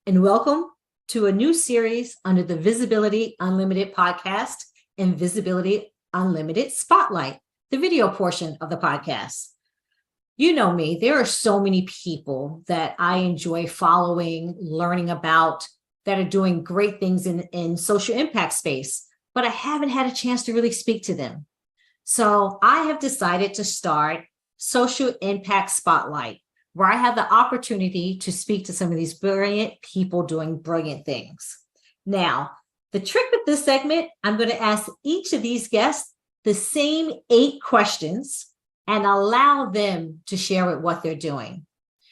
and welcome to a new series under the Visibility Unlimited podcast and Visibility Unlimited Spotlight, the video portion of the podcast. You know me, there are so many people that I enjoy following, learning about, that are doing great things in social impact space, but I haven't had a chance to really speak to them. So I have decided to start Social Impact Spotlight, where I have the opportunity to speak to some of these brilliant people doing brilliant things. Now, the trick with this segment, I'm going to ask each of these guests the same 8 questions and allow them to share with what they're doing.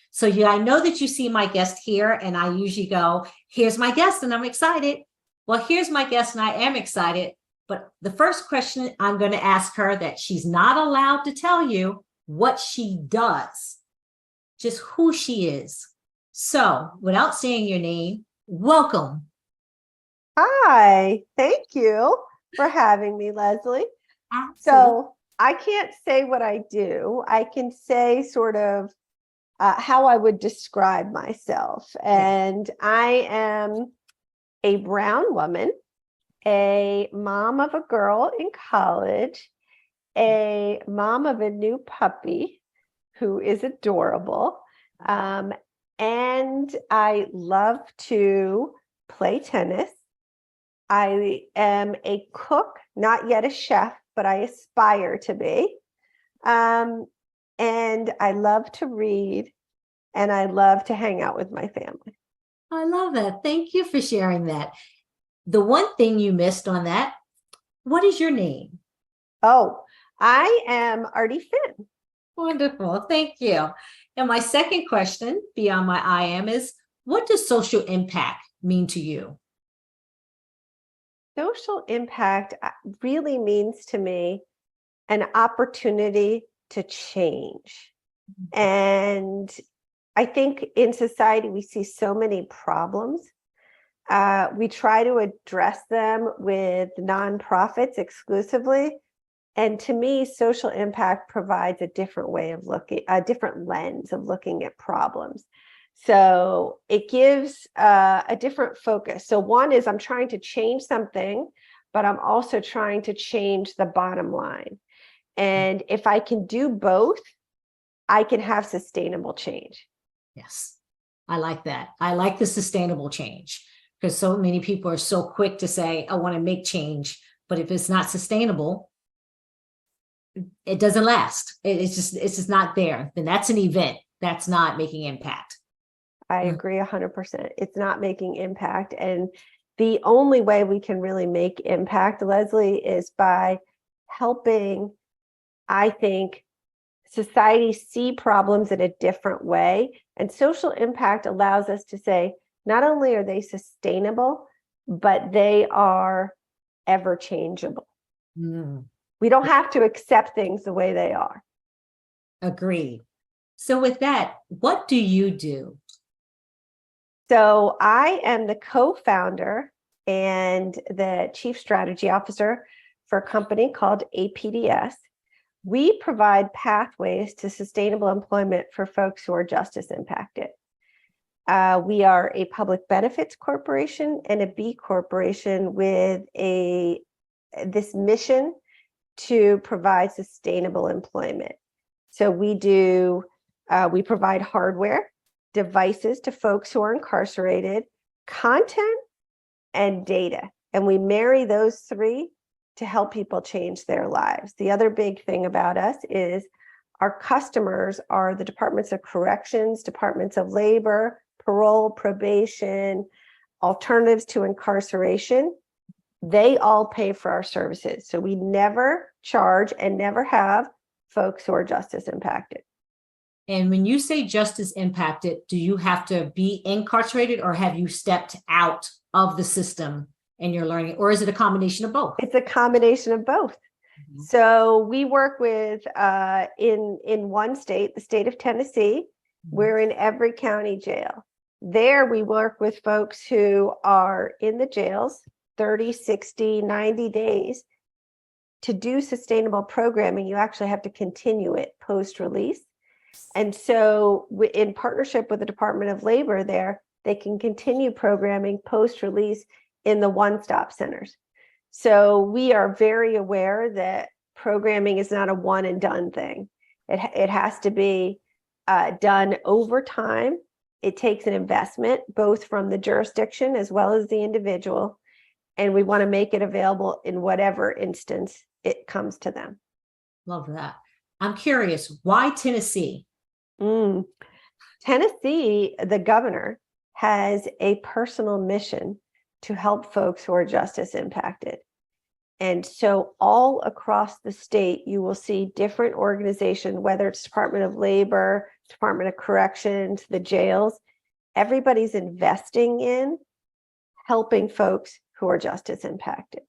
So I know that you see my guest here, and I usually go, here's my guest, and I'm excited. Well, here's my guest, and I am excited. But the first question I'm going to ask her that she's not allowed to tell you what she does, just who she is. So without saying your name, welcome. Hi, thank you for having me, Leslie. Absolutely. So I can't say what I do. I can say sort of how I would describe myself. And I am a brown woman, a mom of a girl in college, a mom of a new puppy who is adorable. And I love to play tennis. I am a cook, not yet a chef, but I aspire to be. And I love to read, and I love to hang out with my family. I love that. Thank you for sharing that. The one thing you missed on that, what is your name? Oh, I am Arti Finn. Wonderful. Thank you. And my second question beyond my I am is, what does social impact mean to you? Social impact really means to me an opportunity to change. And I think in society, we see so many problems. We try to address them with nonprofits exclusively. And to me, social impact provides a different way of looking, a different lens of looking at problems. So it gives a different focus. So one is I'm trying to change something, but I'm also trying to change the bottom line. And if I can do both, I can have sustainable change. Yes, I like that. I like the sustainable change, because so many people are so quick to say, I want to make change, but if it's not sustainable, it doesn't last. It's just not there. Then that's an event. That's not making impact. I agree 100%. It's not making impact. And the only way we can really make impact, Leslie, is by helping, I think, society see problems in a different way. And social impact allows us to say, not only are they sustainable, but they are ever changeable. We don't have to accept things the way they are. Agreed. So with that, what do you do? So I am the co-founder and the chief strategy officer for a company called APDS. We provide pathways to sustainable employment for folks who are justice impacted. We are a public benefits corporation and a B corporation with this mission to provide sustainable employment. So we provide hardware, devices to folks who are incarcerated, content, and data. And we marry those 3 to help people change their lives. The other big thing about us is our customers are the departments of corrections, departments of labor, parole, probation, alternatives to incarceration. They all pay for our services. So we never charge and never have folks who are justice impacted. And when you say justice impacted, do you have to be incarcerated, or have you stepped out of the system and you're learning, or is it a combination of both? It's a combination of both. Mm-hmm. So we work with in one state, the state of Tennessee. We're in every county jail. There we work with folks who are in the jails 30, 60, 90 days. To do sustainable programming, you actually have to continue it post-release. And so in partnership with the Department of Labor there, they can continue programming post-release in the one-stop centers. So we are very aware that programming is not a one and done thing. It has to be done over time. It takes an investment, both from the jurisdiction as well as the individual. And we want to make it available in whatever instance it comes to them. Love that. I'm curious, why Tennessee? Tennessee, the governor, has a personal mission to help folks who are justice impacted. And so all across the state, you will see different organizations, whether it's Department of Labor, Department of Corrections, the jails, everybody's investing in helping folks who are justice impacted.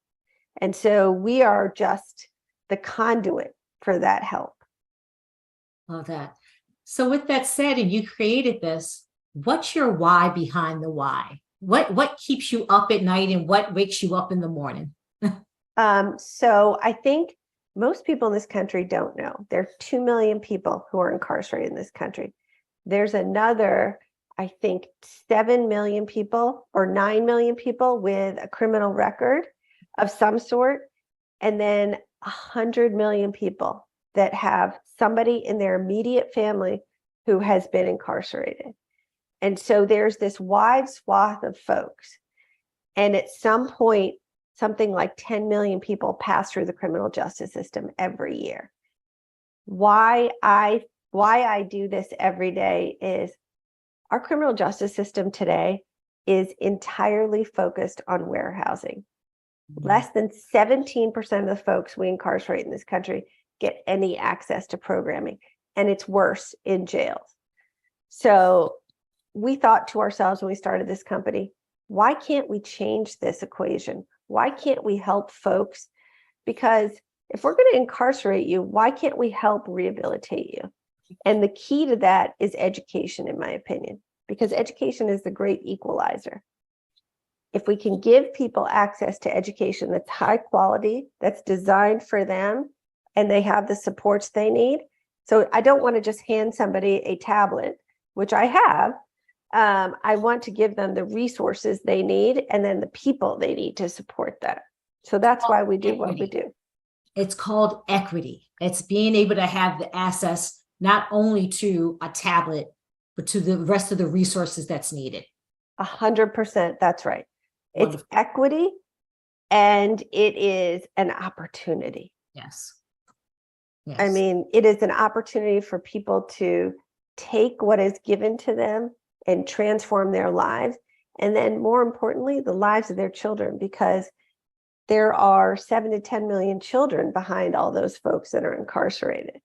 And so we are just the conduit for that help. Love that. So with that said, and you created this, what's your why behind the why? What keeps you up at night and what wakes you up in the morning? So I think most people in this country don't know. There are 2 million people who are incarcerated in this country. There's another, I think, 7 million people or 9 million people with a criminal record of some sort. And then 100 million people that have somebody in their immediate family who has been incarcerated. And so there's this wide swath of folks. And at some point, something like 10 million people pass through the criminal justice system every year. Why I do this every day is our criminal justice system today is entirely focused on warehousing. Less than 17% of the folks we incarcerate in this country get any access to programming, and it's worse in jails. So we thought to ourselves when we started this company, why can't we change this equation? Why can't we help folks? Because if we're going to incarcerate you, why can't we help rehabilitate you? And the key to that is education, in my opinion, because education is the great equalizer. If we can give people access to education that's high quality, that's designed for them, and they have the supports they need. So I don't want to just hand somebody a tablet, which I have. I want to give them the resources they need and then the people they need to support that. So that's why we do what we do. It's called equity. It's being able to have the access not only to a tablet, but to the rest of the resources that's needed. 100%. That's right. Wonderful. It's equity and it is an opportunity. Yes. Yes. I mean, it is an opportunity for people to take what is given to them and transform their lives. And then more importantly, the lives of their children, because there are 7 to 10 million children behind all those folks that are incarcerated.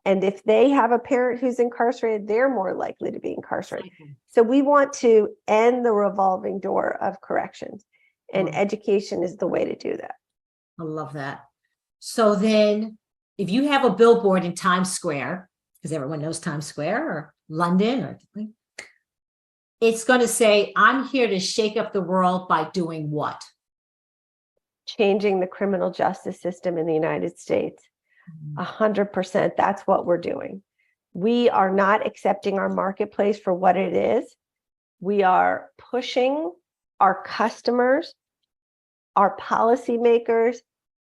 And if they have a parent who's incarcerated, they're more likely to be incarcerated. So we want to end the revolving door of corrections, and education is the way to do that. I love that. So then if you have a billboard in Times Square, because everyone knows Times Square or London or it's going to say, I'm here to shake up the world by doing what? Changing the criminal justice system in the United States. 100%. That's what we're doing. We are not accepting our marketplace for what it is. We are pushing our customers, our policymakers,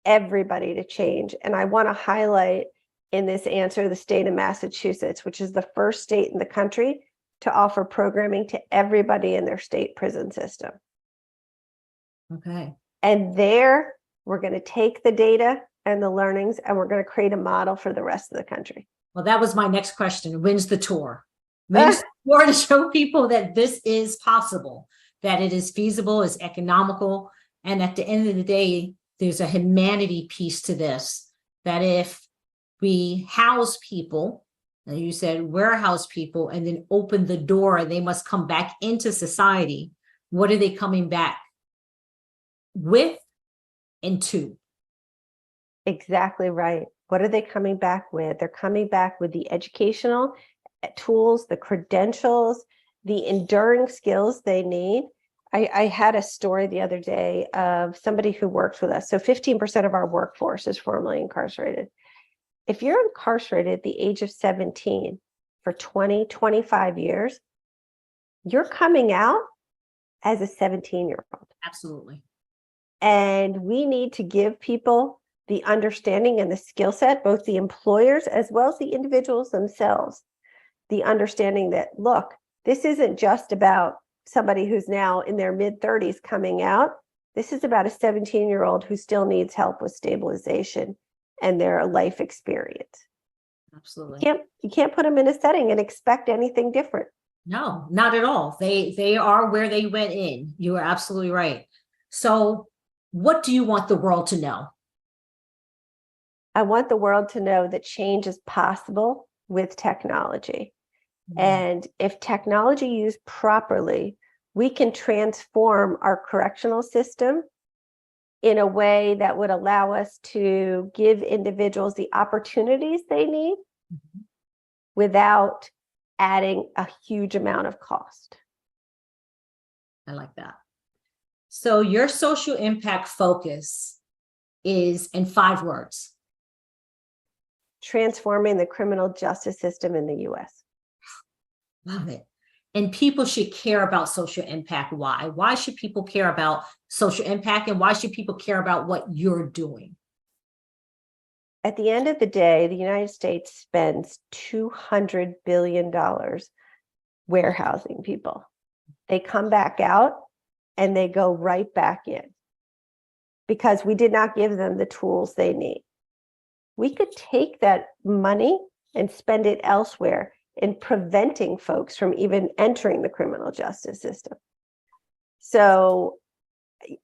everybody to change. And I want to highlight in this answer the state of Massachusetts, which is the first state in the country to offer programming to everybody in their state prison system. Okay. And there, we're going to take the data and the learnings, and we're going to create a model for the rest of the country. Well, that was my next question. When's the tour? When's the tour to show people that this is possible, that it is feasible, is economical, and at the end of the day, there's a humanity piece to this, that if we house people, and you said warehouse people, and then open the door, they must come back into society. What are they coming back with and to? Exactly right. What are they coming back with? They're coming back with the educational tools, the credentials, the enduring skills they need. I had a story the other day of somebody who works with us. So 15% of our workforce is formerly incarcerated. If you're incarcerated at the age of 17 for 20, 25 years, you're coming out as a 17-year-old. Absolutely. And we need to give people the understanding and the skill set, both the employers as well as the individuals themselves, the understanding that, look, this isn't just about somebody who's now in their mid-30s coming out. This is about a 17-year-old who still needs help with stabilization and their life experience. Absolutely. You can't put them in a setting and expect anything different. No, not at all. They are where they went in. You are absolutely right. So what do you want the world to know? I want the world to know that change is possible with technology. Mhm. And if technology used properly, we can transform our correctional system in a way that would allow us to give individuals the opportunities they need Mhm. without adding a huge amount of cost. I like that. So your social impact focus is in 5 words. Transforming the criminal justice system in the US. Love it. And people should care about social impact. Why? Why should people care about social impact, and why should people care about what you're doing? At the end of the day, the United States spends $200 billion warehousing people. They come back out and they go right back in because we did not give them the tools they need. We could take that money and spend it elsewhere in preventing folks from even entering the criminal justice system. So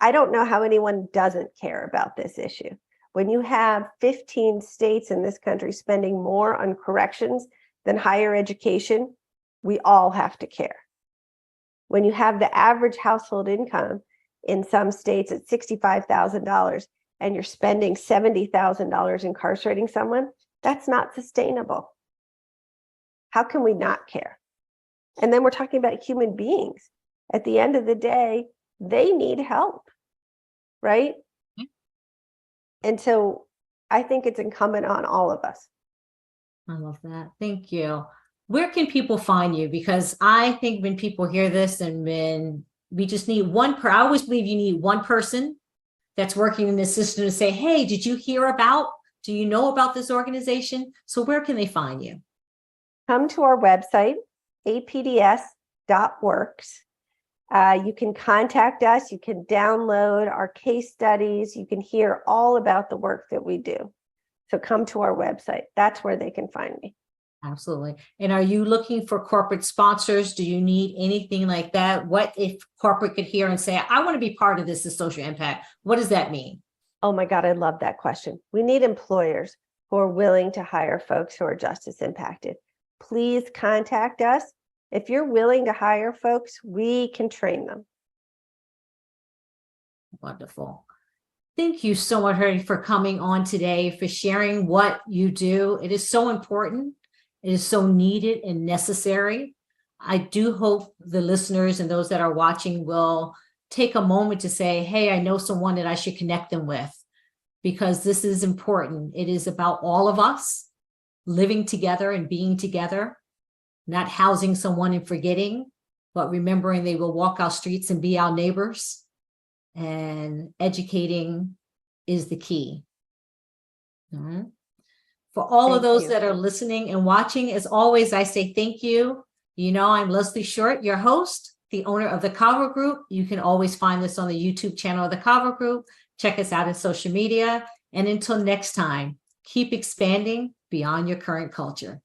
I don't know how anyone doesn't care about this issue. When you have 15 states in this country spending more on corrections than higher education, we all have to care. When you have the average household income in some states at $65,000 and you're spending $70,000 incarcerating someone, that's not sustainable. How can we not care? And then we're talking about human beings. At the end of the day, they need help, right? And so I think it's incumbent on all of us. I love that. Thank you. Where can people find you? Because I think when people hear this and when we just need I always believe you need one person that's working in the system to say, hey, do you know about this organization? So where can they find you? Come to our website, APDS.works. You can contact us. You can download our case studies. You can hear all about the work that we do. So come to our website. That's where they can find me. Absolutely. And are you looking for corporate sponsors? Do you need anything like that? What if corporate could hear and say, I want to be part of this as social impact? What does that mean? Oh my God, I love that question. We need employers who are willing to hire folks who are justice impacted. Please contact us. If you're willing to hire folks, we can train them. Wonderful. Thank you so much, Arti, for coming on today, for sharing what you do. It is so important. It is so needed and necessary. I do hope the listeners and those that are watching will take a moment to say, hey, I know someone that I should connect them with, because this is important. It is about all of us living together and being together, not housing someone and forgetting, but remembering they will walk our streets and be our neighbors. And educating is the key. Mm-hmm. For all of those that are listening and watching, as always, I say thank you. You know, I'm Leslie Short, your host, the owner of the Cavu Group. You can always find this on the YouTube channel of the Cavu Group. Check us out on social media. And until next time, keep expanding beyond your current culture.